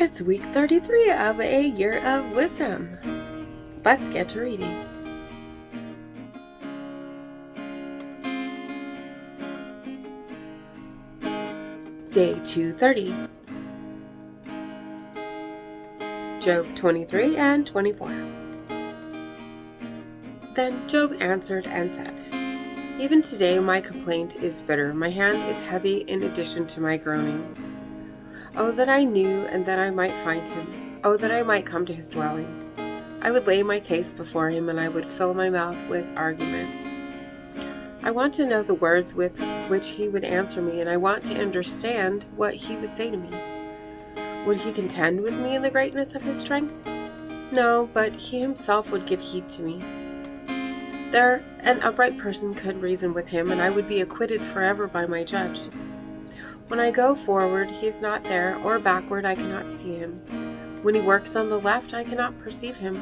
It's week 33 of a year of wisdom. Let's get to reading. Day 230. Job 23 and 24. Then Job answered and said, "Even today my complaint is bitter, my hand is heavy in addition to my groaning. Oh, that I knew and that I might find him. Oh, that I might come to his dwelling. I would lay my case before him, and I would fill my mouth with arguments. I want to know the words with which he would answer me, and I want to understand what he would say to me. Would he contend with me in the greatness of his strength? No, but he himself would give heed to me. There, an upright person could reason with him, and I would be acquitted forever by my judge. When I go forward, he is not there, or backward, I cannot see him. When he works on the left, I cannot perceive him.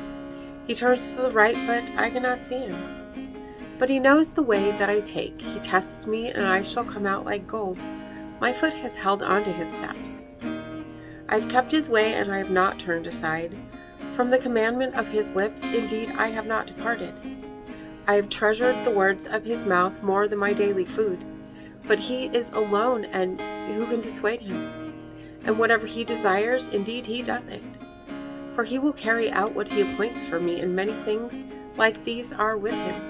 He turns to the right, but I cannot see him. But he knows the way that I take. He tests me, and I shall come out like gold. My foot has held on to his steps. I have kept his way, and I have not turned aside. From the commandment of his lips, indeed, I have not departed. I have treasured the words of his mouth more than my daily food. But he is alone, and who can dissuade him? And whatever he desires, indeed he does it. For he will carry out what he appoints for me, and many things like these are with him.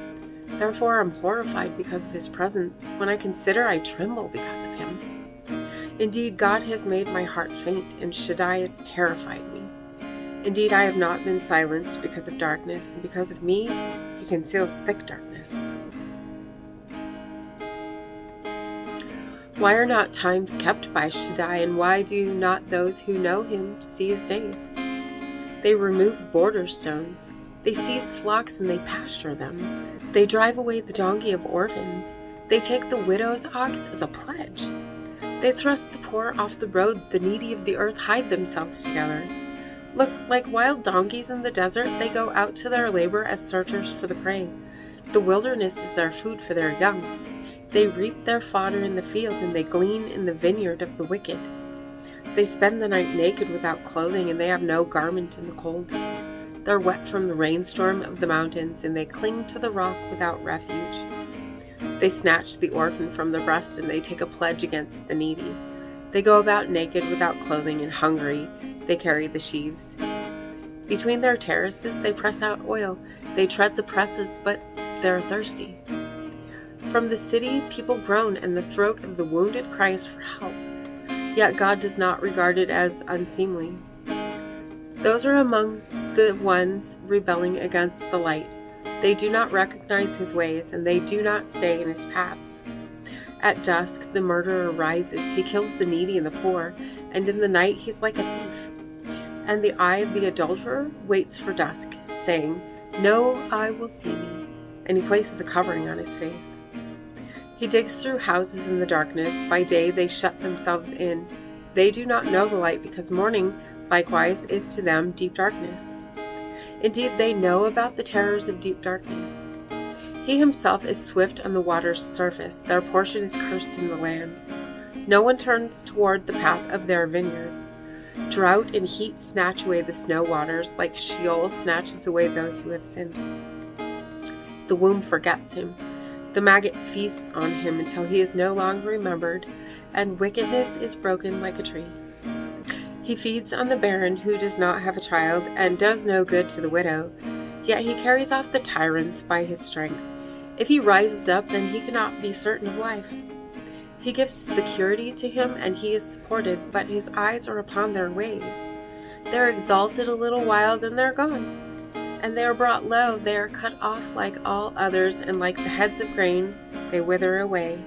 Therefore I am horrified because of his presence. When I consider, I tremble because of him. Indeed, God has made my heart faint, and Shaddai has terrified me. Indeed, I have not been silenced because of darkness, and because of me he conceals thick darkness. Why are not times kept by Shaddai, and why do not those who know him see his days? They remove border stones. They seize flocks and they pasture them. They drive away the donkey of orphans. They take the widow's ox as a pledge. They thrust the poor off the road. The needy of the earth hide themselves together. Look, like wild donkeys in the desert, they go out to their labor as searchers for the prey. The wilderness is their food for their young. They reap their fodder in the field, and they glean in the vineyard of the wicked. They spend the night naked without clothing, and they have no garment in the cold. They're wet from the rainstorm of the mountains, and they cling to the rock without refuge. They snatch the orphan from the breast, and they take a pledge against the needy. They go about naked without clothing, and hungry they carry the sheaves. Between their terraces they press out oil. They tread the presses, but they're thirsty. From the city people groan, and the throat of the wounded cries for help. Yet God does not regard it as unseemly. Those are among the ones rebelling against the light. They do not recognize his ways, and they do not stay in his paths. At dusk the murderer rises. He kills the needy and the poor, and in the night he's like a thief. And the eye of the adulterer waits for dusk, saying, "No eye will see me," and he places a covering on his face. He digs through houses in the darkness. By day they shut themselves in. They do not know the light, because morning likewise is to them deep darkness. Indeed, they know about the terrors of deep darkness. He himself is swift on the water's surface. Their portion is cursed in the land. No one turns toward the path of their vineyard. Drought and heat snatch away the snow waters, like Sheol snatches away those who have sinned. The womb forgets him. The maggot feasts on him until he is no longer remembered, and wickedness is broken like a tree. He feeds on the barren who does not have a child, and does no good to the widow, yet he carries off the tyrants by his strength. If he rises up, then he cannot be certain of life. He gives security to him, and he is supported, but his eyes are upon their ways. They're exalted a little while, then they're gone. And they are brought low. They are cut off like all others, and like the heads of grain, they wither away.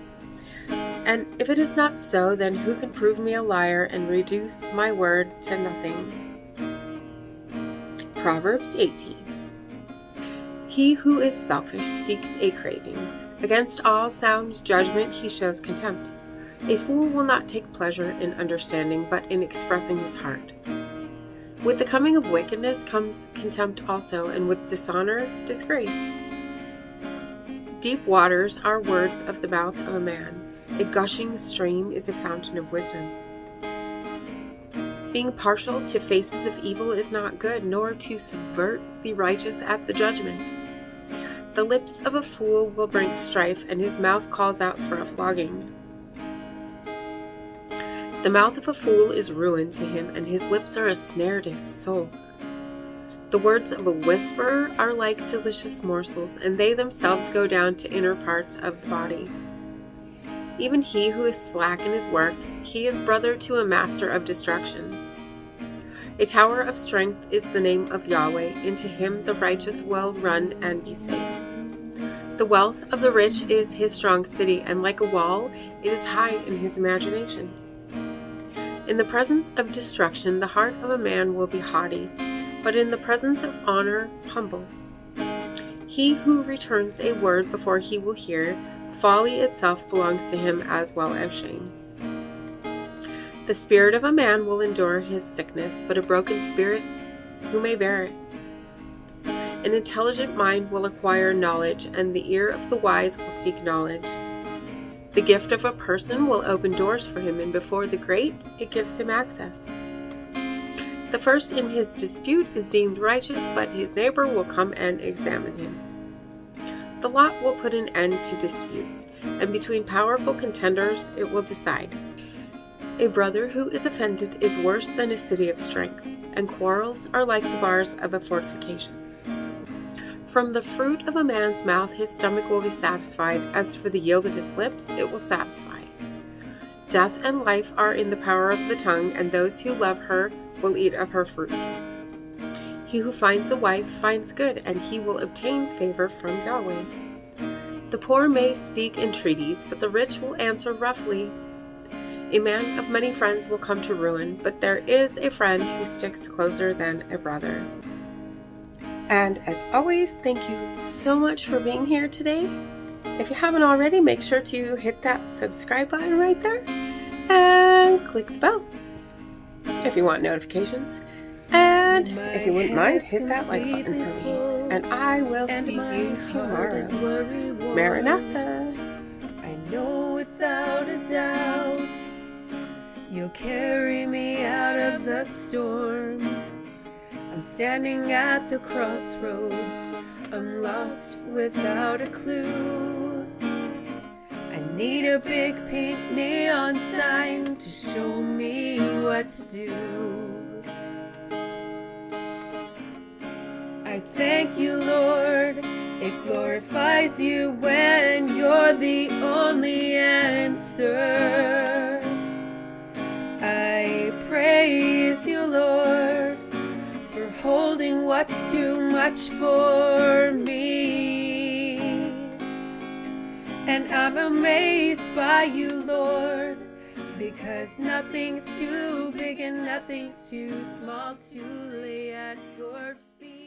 And if it is not so, then who can prove me a liar and reduce my word to nothing? Proverbs 18. He who is selfish seeks a craving. Against all sound judgment he shows contempt. A fool will not take pleasure in understanding, but in expressing his heart. With the coming of wickedness comes contempt also, and with dishonor, disgrace. Deep waters are words of the mouth of a man. A gushing stream is a fountain of wisdom. Being partial to faces of evil is not good, nor to subvert the righteous at the judgment. The lips of a fool will bring strife, and his mouth calls out for a flogging. The mouth of a fool is ruin to him, and his lips are a snare to his soul. The words of a whisperer are like delicious morsels, and they themselves go down to inner parts of the body. Even he who is slack in his work, he is brother to a master of destruction. A tower of strength is the name of Yahweh. Into him the righteous will run and be safe. The wealth of the rich is his strong city, and like a wall, it is high in his imagination. In the presence of destruction, the heart of a man will be haughty, but in the presence of honor, humble. He who returns a word before he will hear, folly itself belongs to him as well as shame. The spirit of a man will endure his sickness, but a broken spirit, who may bear it? An intelligent mind will acquire knowledge, and the ear of the wise will seek knowledge. The gift of a person will open doors for him, and before the great it gives him access. The first in his dispute is deemed righteous, but his neighbor will come and examine him. The lot will put an end to disputes, and between powerful contenders it will decide. A brother who is offended is worse than a city of strength, and quarrels are like the bars of a fortification. From the fruit of a man's mouth his stomach will be satisfied. As for the yield of his lips, it will satisfy. Death and life are in the power of the tongue, and those who love her will eat of her fruit. He who finds a wife finds good, and he will obtain favor from Yahweh. The poor may speak entreaties, but the rich will answer roughly. A man of many friends will come to ruin, but there is a friend who sticks closer than a brother. And as always, thank you so much for being here today. If you haven't already, make sure to hit that subscribe button right there and click the bell if you want notifications. And if you wouldn't mind, hit that like button for me. And I will see you tomorrow. Maranatha. I know without a doubt you'll carry me out of the storm. I'm standing at the crossroads. I'm lost without a clue. I need a big pink neon sign to show me what to do. I thank you, Lord. It glorifies you when you're the only answer. I praise you, Lord, for holding what's too much for me. And I'm amazed by you, Lord, because nothing's too big and nothing's too small to lay at your feet.